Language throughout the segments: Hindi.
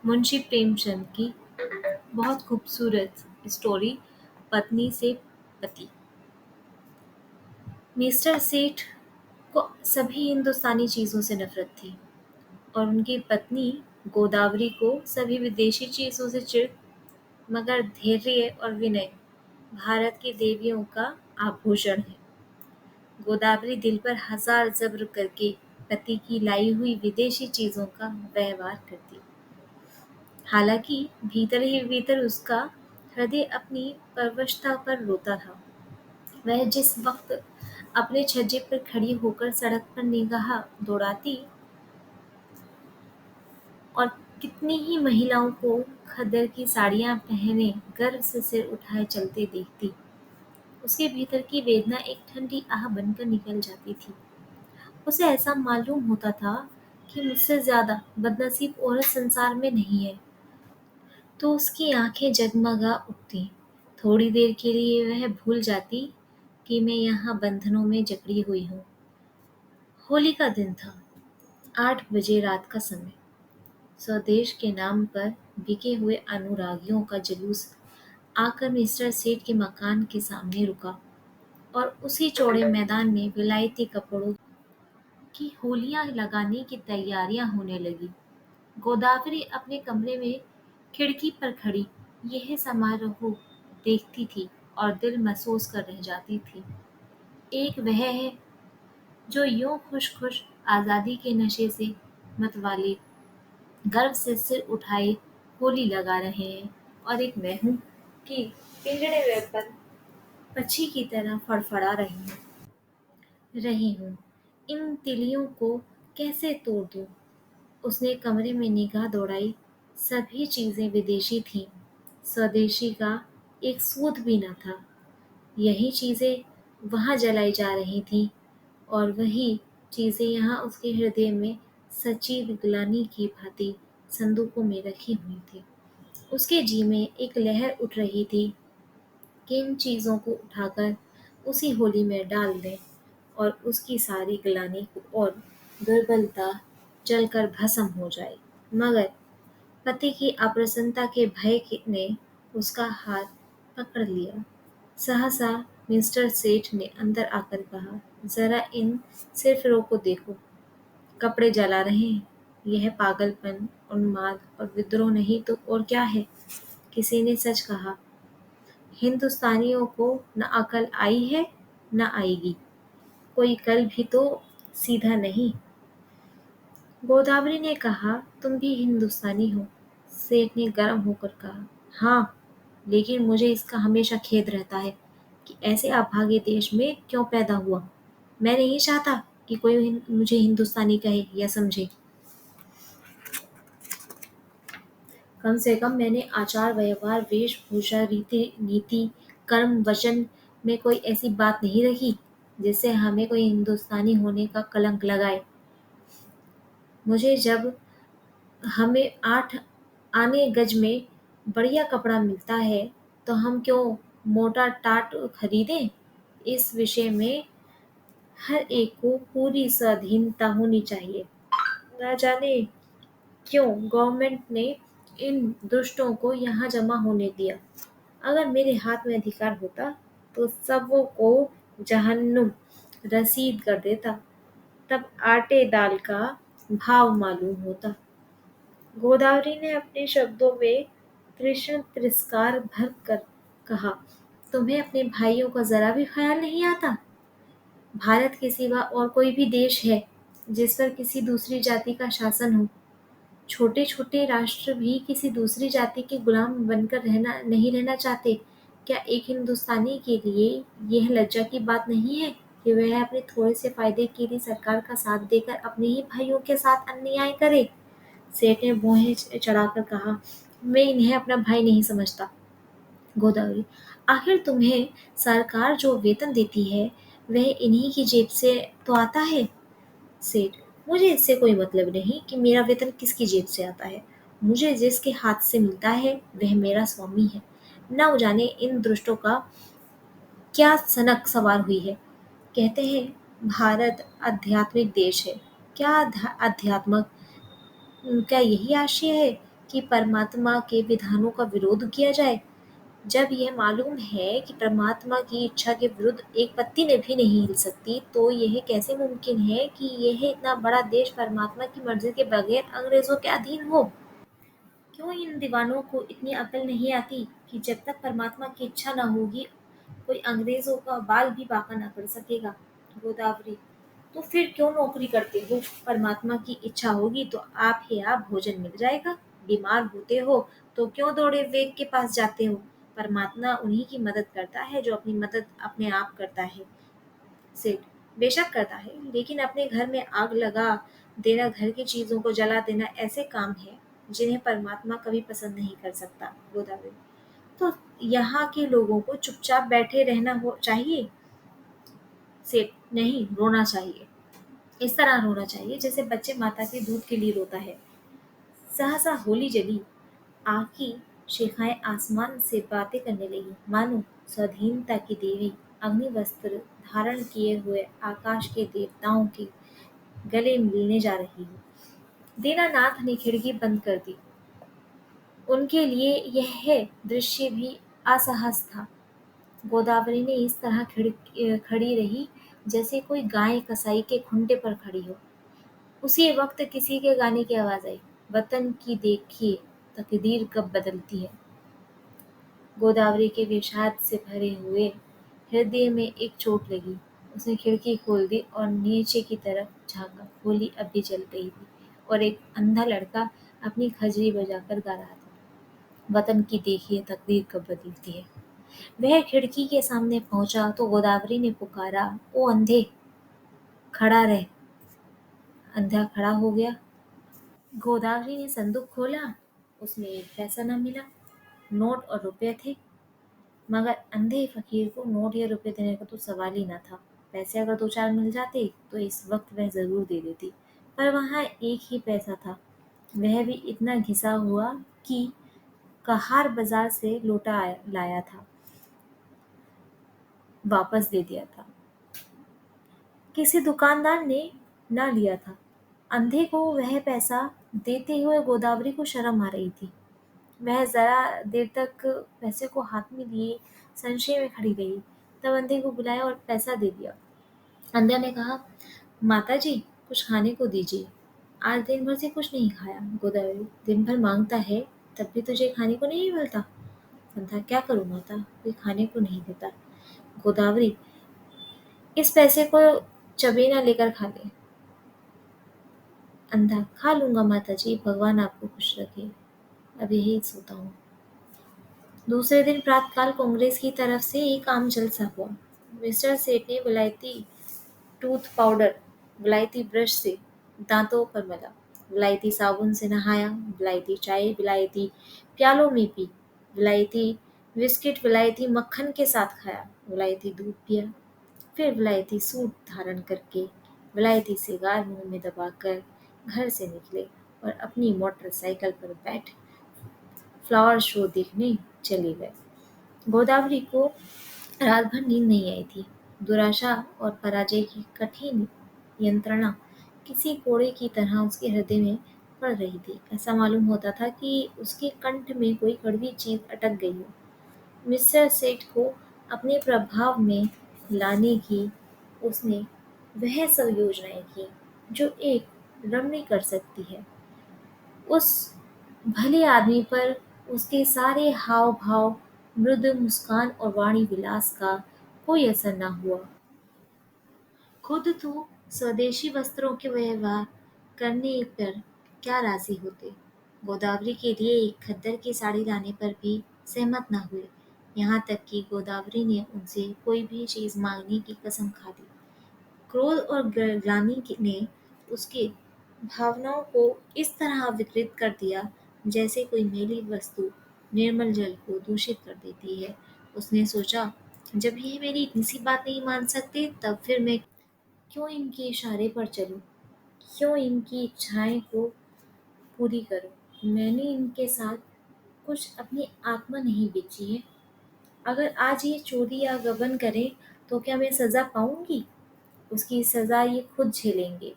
मुंशी प्रेमचंद की बहुत खूबसूरत स्टोरी। पत्नी से पति। मिस्टर सेठ को सभी हिंदुस्तानी चीज़ों से नफरत थी और उनकी पत्नी गोदावरी को सभी विदेशी चीज़ों से चिढ़। मगर धैर्य और विनय भारत की देवियों का आभूषण है। गोदावरी दिल पर हजार जब्र करके पति की लाई हुई विदेशी चीज़ों का व्यवहार करती। हालांकि भीतर ही भीतर उसका हृदय अपनी परवशता पर रोता था। वह जिस वक्त अपने छज्जे पर खड़ी होकर सड़क पर निगाह दौड़ाती और कितनी ही महिलाओं को खद्दर की साड़ियां पहने गर्व से सिर उठाए चलते देखती, उसके भीतर की वेदना एक ठंडी आह बनकर निकल जाती थी। उसे ऐसा मालूम होता था कि मुझसे ज्यादा बदनसीब औरत संसार में नहीं है। तो उसकी आंखें जगमगा उठती। थोड़ी देर के लिए वह भूल जाती कि मैं यहाँ बंधनों में जकड़ी हुई हूँ। होली का दिन था। 8 बजे रात का समय। स्वदेश के नाम पर बिके हुए अनुरागियों का जुलूस आकर मिस्टर सेठ के मकान के सामने रुका और उसी चौड़े मैदान में विलायती कपड़ों की होलियां लगाने की तैयारियां होने लगी। गोदावरी अपने कमरे में खिड़की पर खड़ी यह समारोह देखती थी और दिल महसूस कर रह जाती थी। एक वह है जो यूं खुश खुश आज़ादी के नशे से मतवाले गर्व से सिर उठाए होली लगा रहे हैं, और एक मैं हूँ कि पिंजड़े में बंद पक्षी की तरह फड़फड़ा रही हूँ। इन तिलियों को कैसे तोड़ दूँ? उसने कमरे में निगाह दौड़ाई। सभी चीजें विदेशी थीं। स्वदेशी का एक सूत भी न था। यही चीजें वहाँ जलाई जा रही थीं और वही चीजें यहाँ उसके हृदय में सचिव ग्लानि की भांति संदूकों में रखी हुई थी। उसके जी में एक लहर उठ रही थी कि इन चीजों को उठाकर उसी होली में डाल दें और उसकी सारी ग्लानि और दुर्बलता जलकर भस्म हो जाए। मगर पति की अप्रसन्नता के ने उसका हाथ पकड़ लिया। सहसा मिस्टर सेठ ने अंदर आकर कहा, जरा इन सिरफिरों को देखो, कपड़े जला रहे हैं। यह पागलपन, उन्माद और विद्रोह नहीं तो और क्या है? किसी ने सच कहा, हिंदुस्तानियों को न अकल आई है न आएगी। कोई कल भी तो सीधा नहीं। गोदावरी ने कहा, तुम भी हिंदुस्तानी हो? सेठ ने गर्म होकर कहा, हाँ, लेकिन मुझे इसका हमेशा खेद रहता है कि ऐसे अभागे देश में क्यों पैदा हुआ। मैं नहीं चाहता कि कोई मुझे हिंदुस्तानी कहे या समझे। कम से कम मैंने आचार व्यवहार वेशभूषा रीति नीति कर्म वचन में कोई ऐसी बात नहीं रखी जिससे हमें कोई हिंदुस्तानी होने का कलंक लगाए। मुझे जब हमें 8 आने गज में बढ़िया कपड़ा मिलता है तो हम क्यों मोटा टाट खरीदें? इस विषय में हर एक को पूरी स्वाधीनता होनी चाहिए। न जाने क्यों गवर्नमेंट ने इन दुष्टों को यहाँ जमा होने दिया। अगर मेरे हाथ में अधिकार होता तो सबों को जहन्नुम रसीद कर देता। तब आटे दाल का भाव मालूम होता। गोदावरी ने अपने शब्दों में कृष्ण तिरस्कार भर कर कहा, तुम्हें अपने भाइयों का जरा भी ख्याल नहीं आता? भारत के सिवा और कोई भी देश है जिस पर किसी दूसरी जाति का शासन हो? छोटे छोटे राष्ट्र भी किसी दूसरी जाति के गुलाम बनकर नहीं रहना चाहते। क्या एक हिंदुस्तानी के लिए यह लज्जा की बात नहीं है कि वह अपने थोड़े से फायदे के लिए सरकार का साथ देकर अपने ही भाइयों के साथ अन्याय करे? सेठ ने भौहें चढ़ाकर कहा, मैं इन्हें अपना भाई नहीं समझता। गोदावरी, आखिर तुम्हें सरकार जो वेतन देती है वह इन्हीं की जेब से तो आता है। सेठ, मुझे इससे कोई मतलब नहीं कि मेरा वेतन किसकी जेब से आता है। मुझे जिसके हाथ से मिलता है वह मेरा स्वामी है। न जाने इन दुष्टों का क्या सनक सवार हुई है। कहते हैं भारत आध्यात्मिक देश है। क्या अध्यात्मक? क्या यही आशय है कि परमात्मा के विधानों का विरोध किया जाए? जब यह मालूम है कि परमात्मा की इच्छा के विरुद्ध एक पत्ती ने भी नहीं हिल सकती, तो यह कैसे मुमकिन है कि यह इतना बड़ा देश परमात्मा की मर्जी के बगैर अंग्रेजों के अधीन हो? क्यों इन दीवानों को इतनी अकल नहीं आती कि जब तक परमात्मा की इच्छा न होगी, कोई अंग्रेजों का बाल भी बांका न कर सकेगा? गोदावरी: तो फिर क्यों नौकरी करते हो? परमात्मा की इच्छा होगी तो आप ही आप भोजन मिल जाएगा। बीमार होते हो तो क्यों दौड़े वेद के पास जाते हो? परमात्मा उन्हीं की मदद करता है जो अपनी मदद अपने आप करता है। सेठ: बेशक करता है, लेकिन अपने घर में आग लगा देना, घर की चीजों को जला देना ऐसे काम है जिन्हें परमात्मा कभी पसंद नहीं कर सकता। गोदावरी: तो यहाँ के लोगों को चुपचाप बैठे रहना हो चाहिए? सेठ: नहीं, रोना चाहिए। इस तरह रोना चाहिए जैसे बच्चे माता के दूध के लिए रोता है। सहसा होली जली, आग की शिखाएं आसमान से बातें करने लगी, मानो स्वाधीनता की देवी अग्नि वस्त्र धारण किए हुए आकाश के देवताओं के गले मिलने जा रही हो। दीनानाथ ने खिड़की बंद कर दी। उनके लिए यह दृश्य भी असहज था। गोदावरी ने इस तरह खड़ी रही जैसे कोई गाय कसाई के खूंटे पर खड़ी हो। उसी वक्त किसी के गाने की आवाज आई, वतन की देखिए तकदीर कब बदलती है। गोदावरी के विषाद से भरे हुए हृदय में एक चोट लगी। उसने खिड़की खोल दी और नीचे की तरफ झांका। होली अब भी जल रही थी और एक अंधा लड़का अपनी खजरी बजाकर गा रहा था, वतन की देखिए तकदीर कब बदलती है। वह खिड़की के सामने पहुंचा तो गोदावरी ने पुकारा, ओ अंधे, खड़ा रह। अंधा खड़ा हो गया। गोदावरी ने संदूक खोला, उसमें एक पैसा न मिला। नोट और रुपए थे, मगर अंधे फकीर को नोट या रुपए देने का तो सवाल ही न था। पैसे अगर दो चार मिल जाते तो इस वक्त वह जरूर दे देती, पर वहाँ एक ही पैसा था, वह भी इतना घिसा हुआ कि कहार बाजार से लाया था, वापस दे दिया था। किसी दुकानदार ने न लिया था। अंधे को वह पैसा देते हुए गोदावरी को शर्म आ रही थी। वह जरा देर तक पैसे को हाथ में लिए संशय में खड़ी रही, तब अंधे को बुलाया और पैसा दे दिया। अंधे ने कहा, माता जी, कुछ खाने को दीजिए, आज दिन भर से कुछ नहीं खाया। गोदावरी: दिन भर मांगता है तब भी तुझे खाने को नहीं मिलता? अंधा: क्या करूं माता, कोई खाने को नहीं देता। गोदावरी: इस पैसे को चबेना लेकर खा ले। अंधा: खा लूंगा माता जी, भगवान आपको खुश रखे, अब यही सोता हूँ। दूसरे दिन प्रातःकाल कांग्रेस की तरफ से एक आम जलसा हुआ। मिस्टर सेठ ने विलायती टूथ पाउडर विलायती ब्रश से दांतों पर मला, विलायती साबुन से नहाया, विलायती चाय विलायती प्यालों में पी, विलायती बिस्किट विलायती मक्खन के साथ खाया, विलायती दूध पिया, फिर विलायती सूट धारण करके विलायती सिगार मुंह में दबाकर घर से निकले और अपनी मोटरसाइकिल पर बैठ फ्लावर शो देखने चले गए। गोदावरी को रात भर नींद नहीं आई थी। दुराशा और पराजय की कठिन यंत्रणा किसी कोड़े की तरह उसके हृदय में पड़ रही थी। ऐसा मालूम होता था कि उसके कंठ में कोई कड़वी चीज अटक गई हो। मिस्टर सेठ को अपने प्रभाव में लाने की उसने वह सब योजनाएं की जो एक रमणी कर सकती है। उस भले आदमी पर उसके सारे हाव भाव, मृदु मुस्कान और वाणी विलास का कोई असर न हुआ। खुद तो स्वदेशी वस्त्रों के व्यवहार करने पर क्या राजी होते, गोदावरी के लिए एक खद्दर की साड़ी लाने पर भी सहमत न हुए। यहाँ तक कि गोदावरी ने उनसे कोई भी चीज मांगने की कसम खा दी। क्रोध और ग्लानि ने उसके भावनाओं को इस तरह विकृत कर दिया जैसे कोई मैली वस्तु निर्मल जल को दूषित कर देती है। उसने सोचा, जब ये मेरी इतनी सी बात नहीं मान सकते, तब फिर मैं क्यों इनके इशारे पर चलूं, क्यों इनकी इच्छाएं को पूरी करूं। मैंने इनके साथ कुछ अपनी आत्मा नहीं बेची है। अगर आज ये चोरी या गबन करें तो क्या मैं सजा पाऊंगी? उसकी सजा ये खुद झेलेंगे।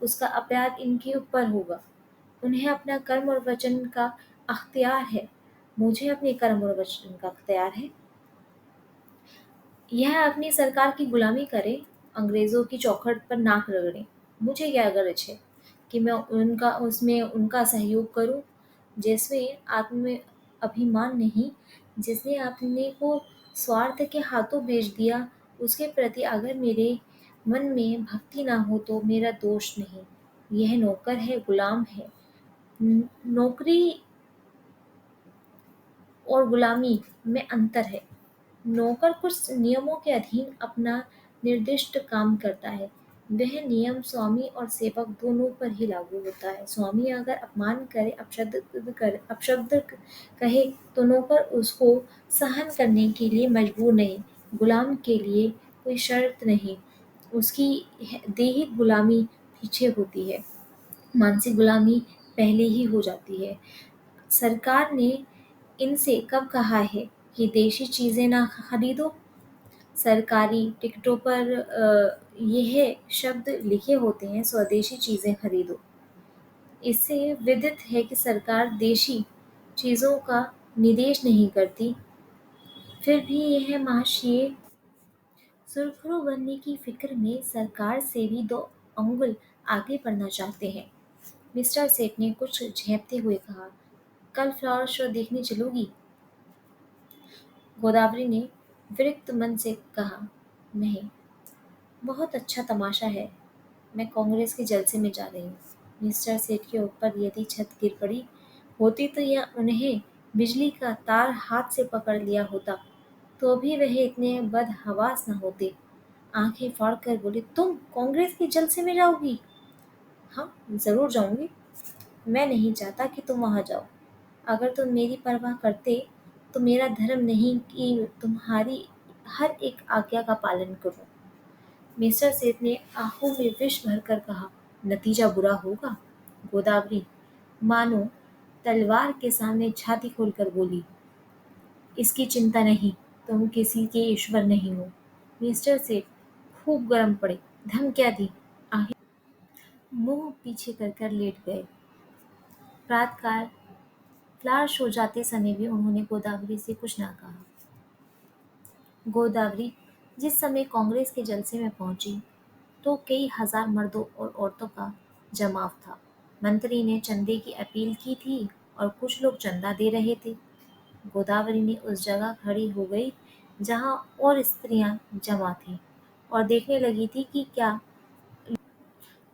उसका अपराध इनके ऊपर होगा। उन्हें अपना कर्म और वचन का अख्तियार है। मुझे अपने कर्म और वचन का अख्तियार है। यह अपनी सरकार की गुलामी करे, अंग्रेज़ों की चौखट पर नाक रगड़े। मुझे क्या गरज है कि मैं उनका सहयोग करूं, जिसमें आत्म अभिमान नहीं, जिसने अपने को स्वार्थ के हाथों बेच दिया, उसके प्रति अगर मेरे मन में भक्ति ना हो तो मेरा दोष नहीं। यह नौकर है, गुलाम है। नौकरी और गुलामी में अंतर है। नौकर कुछ नियमों के अधीन अपना निर्दिष्ट काम करता है। वह नियम स्वामी और सेवक दोनों पर ही लागू होता है। स्वामी अगर अपमान करे, अपशब्द कहे, तो नौकर उसको सहन करने के लिए मजबूर नहीं। गुलाम के लिए कोई शर्त नहीं, उसकी दैहिक गुलामी पीछे होती है, मानसिक गुलामी पहले ही हो जाती है। सरकार ने इनसे कब कहा है कि देशी चीज़ें ना खरीदो? सरकारी टिकटों पर यह शब्द लिखे होते हैं, स्वदेशी चीज़ें खरीदो। इससे विदित है कि सरकार देशी चीज़ों का निषेध नहीं करती, फिर भी यह महाशय सुरखरू बनने की फिक्र में सरकार से भी 2 अंगुल आगे बढ़ना चाहते हैं। मिस्टर सेठ ने कुछ झेपते हुए कहा, कल फ्लावर शो देखने चलोगी? गोदावरी ने विरक्त मन से कहा, नहीं, बहुत अच्छा तमाशा है, मैं कांग्रेस के जलसे में जा रही हूँ। मिस्टर सेठ के ऊपर यदि छत गिर पड़ी होती तो या उन्हें बिजली का तार हाथ से पकड़ लिया होता तो भी वह इतने बदहवास न होते। आंखें फाड़कर बोले, तुम कांग्रेस के जलसे में जाओगी? हाँ, जरूर जाऊंगी। मैं नहीं चाहता कि तुम वहां जाओ। अगर तुम मेरी परवाह करते तो मेरा धर्म नहीं कि तुम्हारी हर एक आज्ञा का पालन करूं। मिस्टर सेठ ने आंखों में विष भरकर कहा, नतीजा बुरा होगा। गोदावरी मानो तलवार के सामने छाती खोलकर बोली, इसकी चिंता नहीं, तुम किसी के ईश्वर नहीं हो। मिस्टर सेठ खूब गर्म पड़े, धमकियां दी, आखिर मुंह पीछे कर लेट गए। प्रातःकाल फ्लावर शो जाते समय भी उन्होंने गोदावरी से कुछ ना कहा। गोदावरी जिस समय कांग्रेस के जलसे में पहुंची तो कई हजार मर्दों और औरतों का जमाव था। मंत्री ने चंदे की अपील की थी और कुछ लोग चंदा दे रहे थे। गोदावरी ने उस जगह खड़ी हो गई जहां और स्त्रियां जमा थीं और देखने लगी थी कि क्या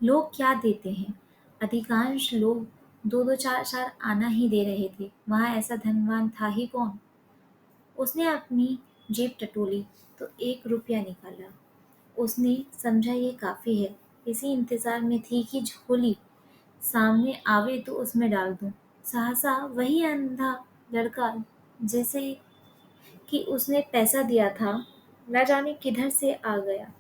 लोग क्या देते हैं। अधिकांश लोग दो दो चार चार आना ही दे रहे थे। वहां ऐसा धनवान था ही कौन। उसने अपनी जेब टटोली तो 1 रुपया निकाला। उसने समझा ये काफ़ी है। इसी इंतज़ार में थी कि झोली सामने आवे तो उसमें डाल दूं। सहसा वही अंधा लड़का जिसे कि उसने पैसा दिया था, न जाने किधर से आ गया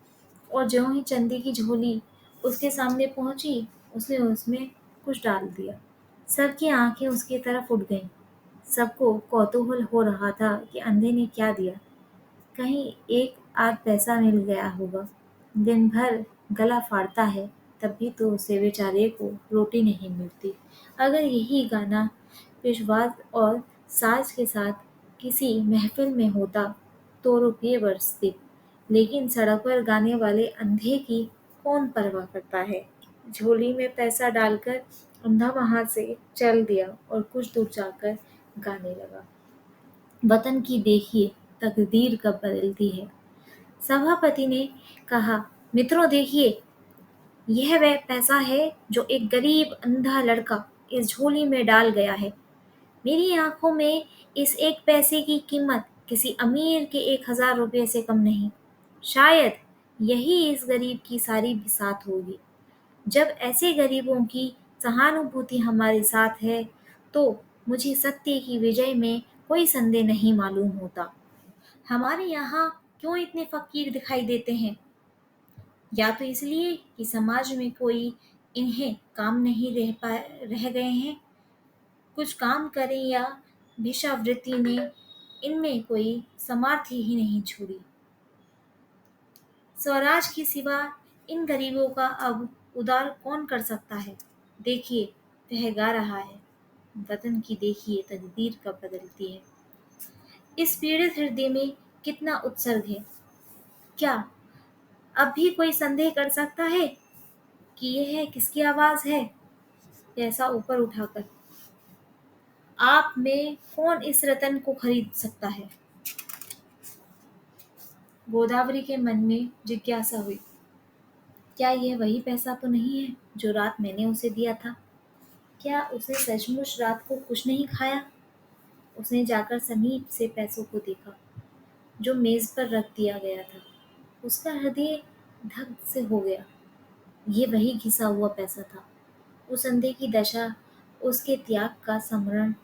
और ज्यों ही चंदे की झोली उसके सामने पहुंची, उसने उसमें कुछ डाल दिया। सबकी आंखें उसकी तरफ उठ गईं। सबको कौतूहल हो रहा था कि अंधे ने क्या दिया। कहीं एक आध पैसा मिल गया होगा। दिन भर गला फाड़ता है, तब भी तो उसे बेचारे को रोटी नहीं मिलती। अगर यही गाना पेशवाज और साज के साथ किसी महफिल में होता तो रुपये बरसते, लेकिन सड़क पर गाने वाले अंधे की कौन परवाह करता है। झोली में पैसा डालकर अंधा वहां से चल दिया और कुछ दूर जाकर गाने लगा, वतन की देखिए तकदीर कब बदलती है। सभापति ने कहा, मित्रों देखिए, यह वह पैसा है जो एक गरीब अंधा लड़का इस झोली में डाल गया है। मेरी आंखों में इस 1 पैसे की कीमत किसी अमीर के 1000 रुपये से कम नहीं। शायद यही इस गरीब की सारी बिसात होगी। जब ऐसे गरीबों की सहानुभूति हमारे साथ है तो मुझे सत्य की विजय में कोई संदेह नहीं मालूम होता। हमारे यहाँ क्यों इतने फकीर दिखाई देते हैं? या तो इसलिए कि समाज में कोई इन्हें काम नहीं रह गए हैं, कुछ काम करें या भिक्षावृत्ति ने इनमें कोई सामर्थ्य ही नहीं छोड़ी। स्वराज के सिवा इन गरीबों का अब उद्धार कौन कर सकता है? देखिए, वह गा रहा है, वतन की देखिए तकदीर कब बदलती है। इस पीड़ित हृदय में कितना उत्सर्ग है। क्या अब भी कोई संदेह कर सकता है कि यह है किसकी आवाज है? ऐसा ऊपर उठाकर, आप में कौन इस रतन को खरीद सकता है? गोदावरी के मन में जिज्ञासा हुई, क्या यह वही पैसा तो नहीं है जो रात मैंने उसे दिया था? क्या उसने सचमुच रात को कुछ नहीं खाया? उसने जाकर समीप से पैसों को देखा जो मेज पर रख दिया गया था। उसका हृदय धक से हो गया। ये वही घिसा हुआ पैसा था। उस अंधे की दशा, उसके त्याग का स्मरण,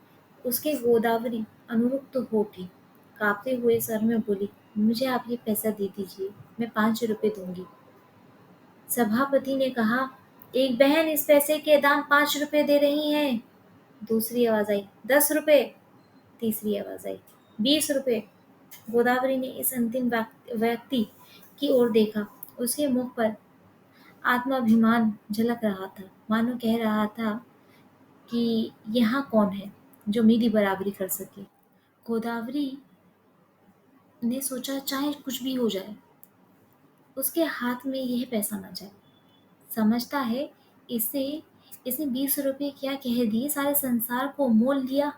उसके गोदावरी अनुरुक्त हो उठी। कांपते हुए स्वर में बोली, मुझे आप ये पैसा दे दीजिए, मैं 5 रुपए दूंगी। सभापति ने कहा, एक बहन इस पैसे के दाम 5 रुपए दे रही है। दूसरी आवाज आई, 10 रुपए। तीसरी आवाज आई, 20 रुपए। गोदावरी ने इस अंतिम व्यक्ति की ओर देखा। उसके मुख पर आत्माभिमान झलक रहा था, मानो कह रहा था कि यहाँ कौन है जो मेरी बराबरी कर सके। गोदावरी ने सोचा, चाहे कुछ भी हो जाए, उसके हाथ में यह पैसा ना जाए। समझता है इसे इसने 20 रुपए क्या कह दिए, सारे संसार को मोल लिया।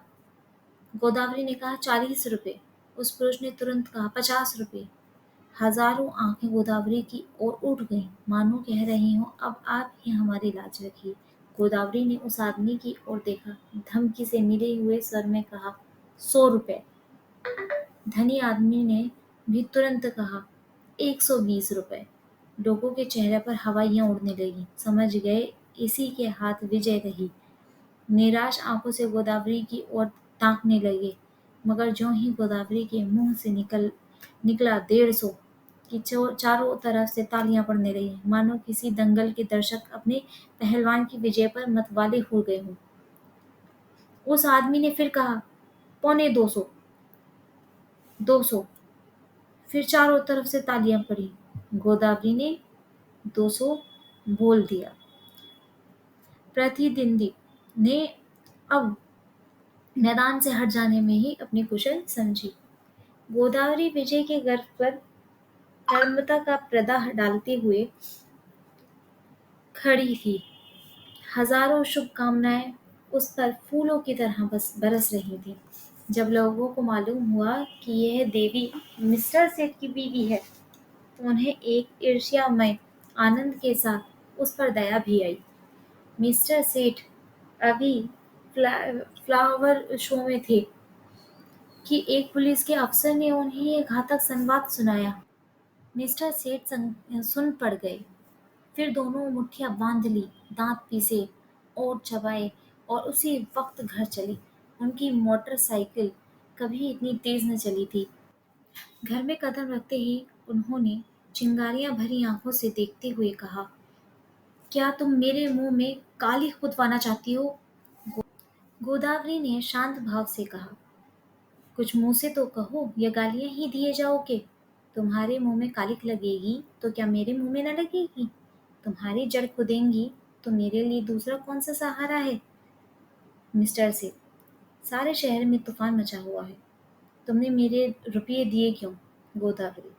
गोदावरी ने कहा, 40 रुपए। उस पुरुष ने तुरंत कहा, 50 रुपए। हजारों आंखें गोदावरी की ओर उठ गईं, मानो कह रही हों, अब आप ही हमारी लाज रखिए। गोदावरी ने उस आदमी की ओर देखा, धमकी से मिले हुए स्वर में कहा, 100 रुपए। धनी आदमी ने भी तुरंत कहा, 120 रुपए। लोगों के चेहरे पर हवाइयां उड़ने लगी, समझ गए इसी के हाथ विजय रही। निराश आंखों से गोदावरी की ओर ताकने लगे, मगर ज्यों ही गोदावरी के मुंह से निकला 150 कि चारों तरफ से तालियां पड़ने लगी, मानो किसी दंगल के दर्शक अपने पहलवान की विजय पर मतवाले हो गए हों। उस आदमी ने फिर कहा, पौने 200, 200। फिर चारों तरफ से तालियां पड़ी। गोदावरी ने 200 बोल दिया। प्रतिद्वंदी ने अब मैदान से हट जाने में ही अपनी कुशल समझी। गोदावरी विजय के गर्व पर नर्मता का प्रदाह डालते हुए खड़ी थी। हजारों शुभकामनाएं उस पर फूलों की तरह बरस रही थीं। जब लोगों को मालूम हुआ कि यह देवी मिस्टर सेठ की बीवी है, तो उन्हें एक ईर्ष्यामय आनंद के साथ उस पर दया भी आई। मिस्टर सेठ अभी फ्लावर शो में थे कि एक पुलिस के अफसर ने उन्हें ये घातक संवाद सुनाया। मिस्टर सेठ सुन पड़ गए। फिर दोनों मुट्ठियां बांध ली, दांत पीसे और चबाए और उसी वक्त घर चली। उनकी मोटरसाइकिल कभी इतनी तेज न चली थी। घर में कदम रखते ही उन्होंने चिंगारियां भरी आंखों से देखते हुए कहा, क्या तुम मेरे मुंह में काली खुदवाना चाहती हो? गोदावरी ने शांत भाव से कहा, कुछ मुंह से तो कहो, या गालियां ही दिए जाओगे? तुम्हारे मुंह में कालिख लगेगी तो क्या मेरे मुंह में न लगेगी? तुम्हारी जड़ खुदेंगी तो मेरे लिए दूसरा कौन सा सहारा है? मिस्टर से सारे शहर में तूफान मचा हुआ है। तुमने मेरे रुपये दिए क्यों? गोदावरी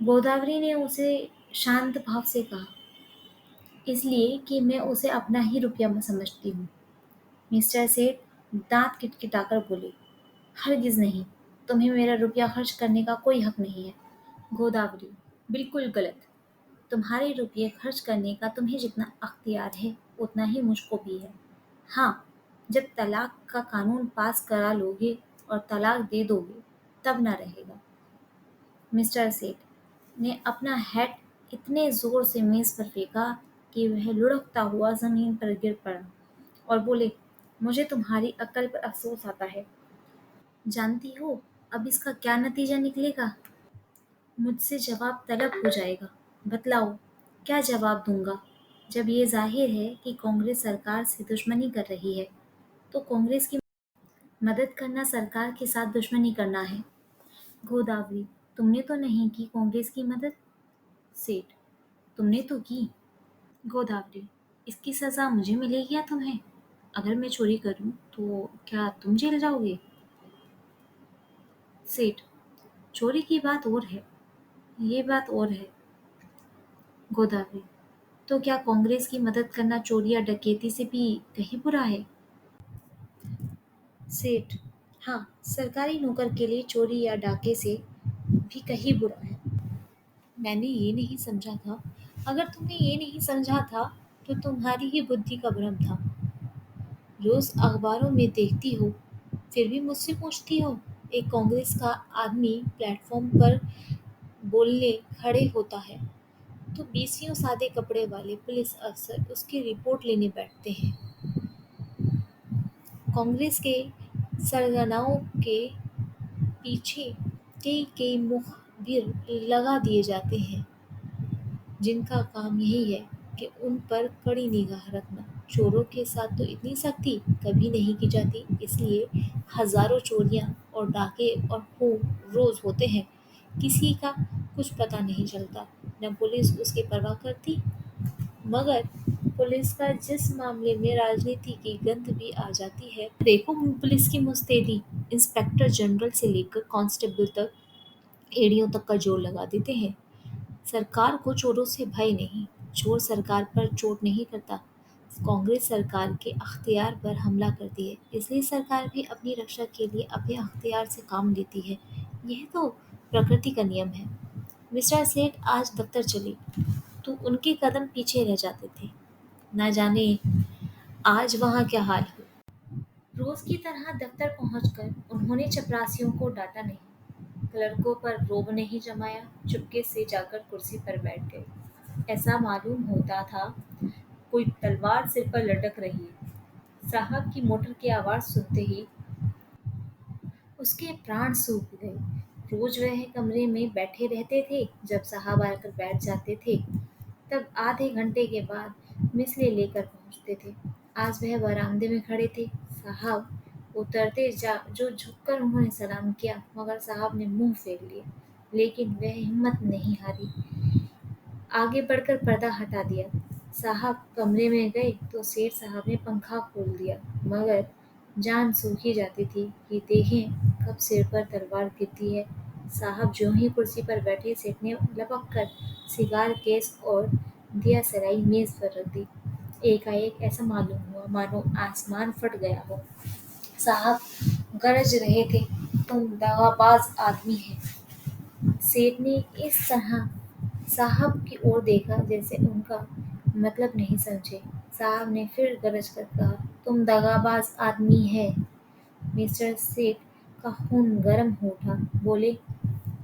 गोदावरी ने उसे शांत भाव से कहा, इसलिए कि मैं उसे अपना ही रुपया समझती हूँ। मिस्टर सेठ दांत किटकिटाकर बोले, हरगिज नहीं, तुम्हें मेरा रुपया खर्च करने का कोई हक नहीं है। गोदावरी, बिल्कुल गलत। तुम्हारे रुपये खर्च करने का तुम्हें जितना अख्तियार है, उतना ही मुझको भी है। हाँ, जब तलाक का कानून पास करा लोगे और तलाक दे दोगे, तब ना रहेगा। मिस्टर सेठ ने अपना हैट इतने जोर से मेज पर फेंका कि वह लुढ़कता हुआ जमीन पर गिर पड़ा और बोले, मुझे तुम्हारी अक्ल पर अफसोस आता है। जानती हो अब इसका क्या नतीजा निकलेगा? मुझसे जवाब तलब हो जाएगा। बतलाओ, क्या जवाब दूंगा? जब ये जाहिर है कि कांग्रेस सरकार से दुश्मनी कर रही है, तो कांग्रेस की मदद करना सरकार के साथ दुश्मनी करना है। गोदावरी, तुमने तो नहीं की कांग्रेस की मदद। सेठ, तुमने तो की। गोदावरी, इसकी सज़ा मुझे मिलेगी या तुम्हें? अगर मैं चोरी करूँ तो क्या तुम जेल जाओगे? सेठ: चोरी की बात और है, ये बात और है। गोदावरी: तो क्या कांग्रेस की मदद करना चोरी या डकैती से भी कहीं बुरा है? सेठ: हाँ, सरकारी नौकर के लिए चोरी या डाके से भी कहीं बुरा है। मैंने ये नहीं समझा था। अगर तुमने ये नहीं समझा था तो तुम्हारी ही बुद्धि का भ्रम था। रोज अखबारों में देखती हो, फिर भी मुझसे पूछती हो। एक कांग्रेस का आदमी प्लेटफॉर्म पर बोलने खड़े होता है तो 20 सादे कपड़े वाले पुलिस अफसर उसकी रिपोर्ट लेने बैठते हैं। कांग्रेस के सरगनाओं के पीछे कई कई मुखबिर लगा दिए जाते हैं जिनका काम यही है कि उन पर कड़ी निगाह रखना। चोरों के साथ तो इतनी सख्ती कभी नहीं की जाती, इसलिए हजारों चोरियां और डाके और खून रोज होते हैं। किसी का कुछ पता नहीं चलता, न पुलिस उसकी परवाह करती। मगर पुलिस का जिस मामले में राजनीति की गंध भी आ जाती है, देखो पुलिस की मुस्तैदी, इंस्पेक्टर जनरल से लेकर कांस्टेबल तक एड़ियों तक का जोर लगा देते हैं। सरकार को चोरों से भय नहीं, चोर सरकार पर चोट नहीं करता। कांग्रेस सरकार के अख्तियार पर हमला करती है, इसलिए सरकार भी अपनी रक्षा के लिए अपने अख्तियार से काम लेती है। यह तो प्रकृति का नियम है। मिस्टर सेठ आज दफ्तर चले तो उनके कदम पीछे रह जाते थे। ना जाने आज वहाँ क्या हाल हो। रोज की तरह दफ्तर पहुंचकर उन्होंने चपरासियों को डांटा नहीं, क्लर्कों पर रोब नहीं जमाया, चुपके से जाकर कुर्सी पर बैठ गए। ऐसा मालूम होता था कोई तलवार सिर पर लटक रही है। साहब की मोटर की आवाज सुनते ही उसके प्राण सूख गए। रोज वह कमरे में बैठे रहते थे। जब साहब आकर बैठ जाते थे तब आधे घंटे के बाद मिसले लेकर पहुंचते थे। आज वह बरामदे में खड़े थे। साहब उतरते जा जो झुककर उन्होंने सलाम किया, मगर साहब ने मुंह फेर लिया। लेकिन वह हिम्मत नहीं हारी, आगे बढ़कर पर्दा हटा दिया। साहब कमरे में गए तो सेठ साहब ने पंखा खोल दिया, मगर जान सूखी जाती थी कि देखें कब सिर पर तलवार गिरती है। साहब ज्यों ही कुर्सी पर बैठे, सेठ ने लपक कर सिगार केस और दिया सलाई मेज पर रख दी। एकाएक ऐसा मालूम हुआ मानो आसमान फट गया हो। साहब गरज रहे थे, तुम दगाबाज आदमी है। सेठ ने इस तरह साहब की ओर देखा जैसे उनका मतलब नहीं समझे। साहब ने फिर गरज कर कहा, तुम दगाबाज आदमी है। मिस्टर सेठ का खून गर्म हो उठा। बोले,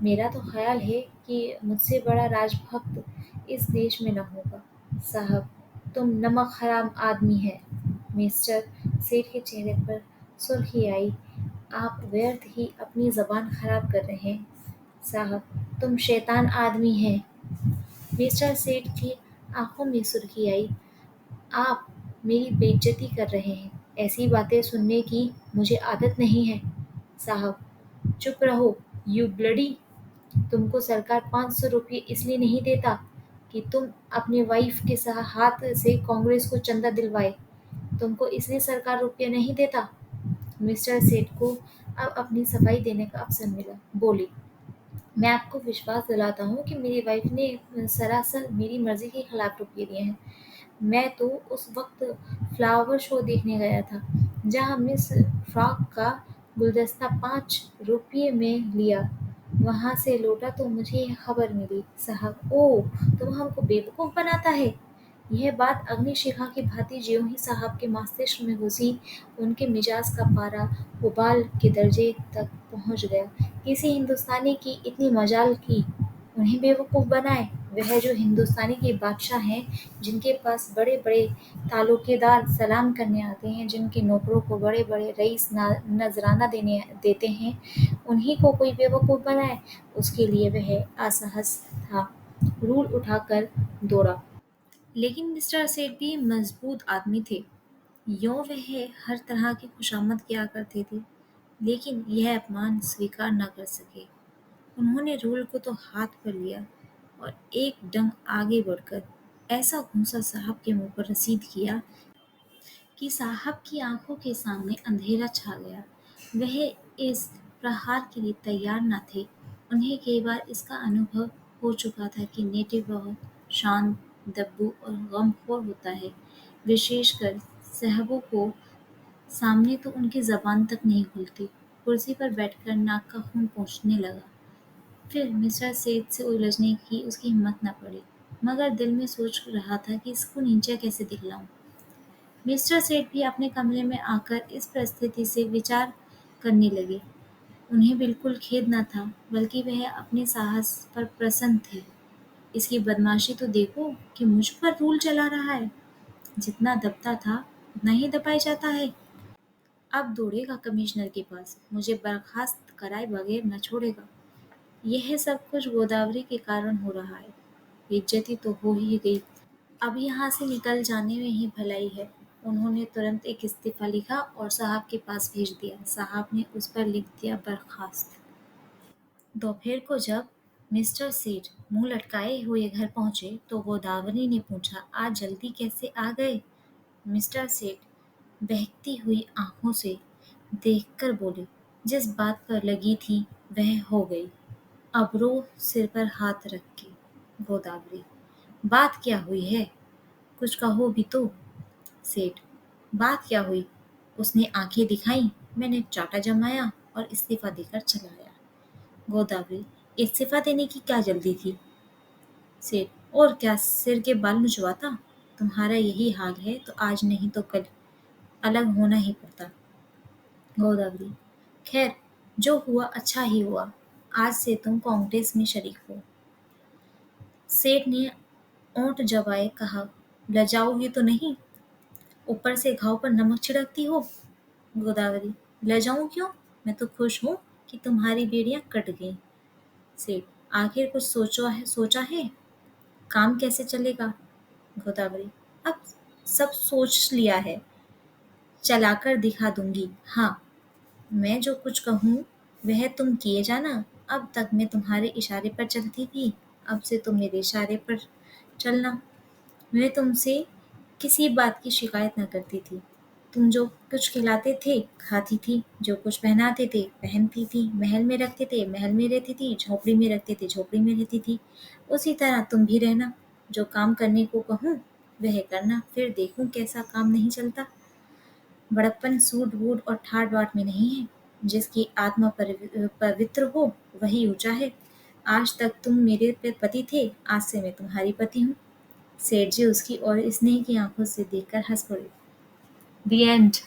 मेरा तो ख्याल है कि मुझसे बड़ा राजभक्त इस देश में न होगा। साहब, तुम नमक हराम आदमी है। मिस्टर सेठ के चेहरे पर सुर्खी आई। आप व्यर्थ ही अपनी जबान खराब कर रहे हैं। साहब, तुम शैतान आदमी हैं। मिस्टर सेठ की आंखों में सुर्खी आई। आप मेरी बेइज्जती कर रहे हैं। ऐसी बातें सुनने की मुझे आदत नहीं है। साहब, चुप रहो, यू ब्लडी। तुमको सरकार 500 रुपये इसलिए नहीं देता कि तुम अपने वाइफ के हाथ से कांग्रेस को चंदा दिलवाए। तुमको इसलिए सरकार रुपया नहीं देता। मिस्टर सेठ को अब अपनी सफाई देने का अवसर मिला। बोली, मैं आपको विश्वास दिलाता हूँ कि मेरी वाइफ ने सरासर मेरी मर्जी के खिलाफ रुपये दिए हैं। मैं तो उस वक्त फ्लावर शो देखने गया था जहाँ मिस फ्रॉक का गुलदस्ता 5 रुपये में लिया। वहाँ से लौटा तो मुझे यह खबर मिली। साहब, ओह, तुम हमको बेवकूफ़ बनाता है। यह बात अग्निशिखा की भांति ज्यों ही साहब के मस्तिष्क में घुसी, उनके मिजाज का पारा उबाल के दर्जे तक पहुंच गया। किसी हिंदुस्तानी की इतनी मजाल की उन्हें बेवकूफ़ बनाए। वह जो हिंदुस्तानी के बादशाह हैं, जिनके पास बड़े बड़े तालुकेदार सलाम करने आते हैं, जिनके नौकरों को बड़े बड़े रईस नजराना देते हैं, उन्हीं को कोई बेवकूफ़ बनाए। उसके लिए वह असहज था। रूल उठाकर दौड़ा। लेकिन मिस्टर सेठ भी मजबूत आदमी थे। यों वह हर तरह की खुशामद किया करते थे, लेकिन यह अपमान स्वीकार न कर सके। उन्होंने रूल को तो हाथ पर लिया और एक डंग आगे बढ़कर ऐसा घूंसा साहब के मुंह पर रसीद किया कि साहब की आंखों के सामने अंधेरा छा गया। वह इस प्रहार के लिए तैयार न थे। उन्हें कई बार इसका अनुभव हो चुका था कि नेटिव बहुत शांत, दब्बू और गमखोर होता है। विशेषकर साहबों को सामने तो उनकी ज़बान तक नहीं खुलती। कुर्सी पर बैठकर नाक का खून पोंछने लगा। फिर मिस्टर सेठ से उलझने की उसकी हिम्मत न पड़ी, मगर दिल में सोच रहा था कि इसको नीचा कैसे दिखलाऊं। मिस्टर सेठ भी अपने कमरे में आकर इस परिस्थिति से विचार करने लगे। उन्हें बिल्कुल खेद न था, बल्कि वह अपने साहस पर प्रसन्न थे। इसकी बदमाशी तो देखो कि मुझ पर रूल चला रहा है। जितना दबता था, उतना ही दबाया जाता है। अब दौड़ेगा कमिश्नर के पास, मुझे बर्खास्त कराए बगैर न छोड़ेगा। यह सब कुछ गोदावरी के कारण हो रहा है। बेइज्जती तो हो ही गई, अब यहाँ से निकल जाने में ही भलाई है। उन्होंने तुरंत एक इस्तीफा लिखा और साहब के पास भेज दिया। साहब ने उस पर लिख दिया बर्खास्त। दोपहर को जब मिस्टर सेठ मुंह लटकाए हुए घर पहुंचे तो गोदावरी ने पूछा, आज जल्दी कैसे आ गए? मिस्टर सेठ बहकती हुई आंखों से देखकर बोले, जिस बात पर लगी थी वह हो गई। अबरो सिर पर हाथ रख के, गोदावरी, बात क्या हुई है? कुछ कहो भी तो। सेठ, बात क्या हुई? उसने आंखें दिखाई, मैंने चाटा जमाया और इस्तीफा देकर चला आया। गोदावरी, इस्तीफा देने की क्या जल्दी थी? सेठ, और क्या सिर के बाल मुझवाता? तुम्हारा यही हाल है तो आज नहीं तो कल अलग होना ही पड़ता। गोदावरी, खैर, जो हुआ अच्छा ही हुआ। आज से तुम कांग्रेस में शरीक हो। सेठ ने ओंठ जबाए कहा, लजाओगी तो नहीं? ऊपर से घाव पर नमक छिड़कती हो। गोदावरी, लजाऊं क्यों? मैं तो खुश हूँ कि तुम्हारी बेड़ियां कट गईं। सेठ, आखिर कुछ सोचा है? काम कैसे चलेगा? गोदावरी, अब सब सोच लिया है, चलाकर दिखा दूंगी। हाँ, मैं जो कुछ कहूँ वह तुम किए जाना। अब तक मैं तुम्हारे इशारे पर चलती थी, अब से तुम मेरे इशारे पर चलना। मैं तुमसे किसी बात की शिकायत न करती थी। तुम जो कुछ खिलाते थे खाती थी, जो कुछ पहनाते थे पहनती थी, महल में रखते थे महल में रहती थी, झोपड़ी में रखते थे झोपड़ी में रहती थी। उसी तरह तुम भी रहना। जो काम करने को कहूँ वह करना, फिर देखूं कैसा काम नहीं चलता। बड़प्पन सूट बूट और ठाट बाट में नहीं है। जिसकी आत्मा पवित्र हो वही ऊंचा है। आज तक तुम मेरे पति थे, आज से मैं तुम्हारी पति हूँ। सेठ जी उसकी और स्नेह की आंखों से देखकर हंस पड़े। The end.